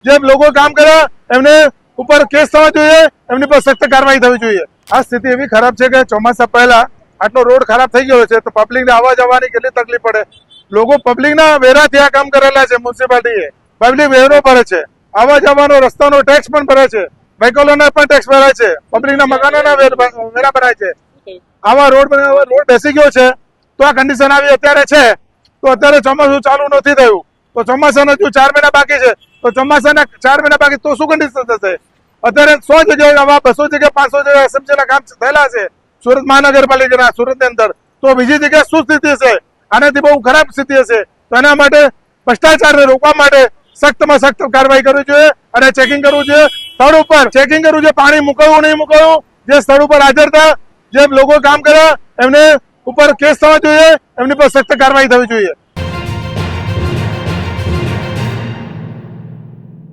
જે લોકો કામ કરે એમને ઉપર કેસ થવા જોઈએ, એમની પર સખ્ત કાર્યવાહી થવી જોઈએ। આ સ્થિતિ એવી ખરાબ છે કે ચોમાસા પહેલા આટલો રોડ ખરાબ થઈ ગયો છે તો પબ્લિકને આવવા જવાની કેટલી તકલીફ પડે। લોકો પબ્લિકના વેરાથી આ કામ કરેલા છે। મ્યુનિસિપાલિટીએ પબ્લિક વેરો ભરે છે, આવવા જવાનો રસ્તાનો ટેક્સ પણ ભરે છે, વ્હીકલોના પણ ટેક્સ ભરાય છે, પબ્લિકના મકાનોના વેરા ભરાય છે। આવા રોડ બેસી ગયો છે તો આ કન્ડિશન આવી અત્યારે છે। તો અત્યારે ચોમાસું ચાલુ નથી થયું તો ચોમાસાના હજુ 4 મહિના બાકી છે તો ચોમાસાના 4 મહિના બાકી તો શું કન્ડિશન થશે? અત્યારે 100 જગ્યાએ આવા 200 જગ્યાએ 500 જગ્યાએ એસએમસીના કામ થયેલા છે સુરત મહાનગરપાલિકાના સુરતની અંદર, તો બીજી જગ્યાએ શું સ્થિતિ હશે? આનાથી બહુ ખરાબ સ્થિતિ હશે। તો એના માટે ભ્રષ્ટાચારને રોકવા માટે સખ્તમાં સખ્ત કાર્યવાહી કરવી જોઈએ અને ચેકિંગ કરવું જોઈએ। સ્થળ ઉપર ચેકિંગ કરવું જોઈએ, પાણી મુકાવવું નહીં મુકાવવું, જે સ્થળ ઉપર હાજર હતા, જે લોકો કામ કરે એમને ઉપર કેસ થવા જોઈએ, એમની પર સખ્ત કાર્યવાહી થવી જોઈએ।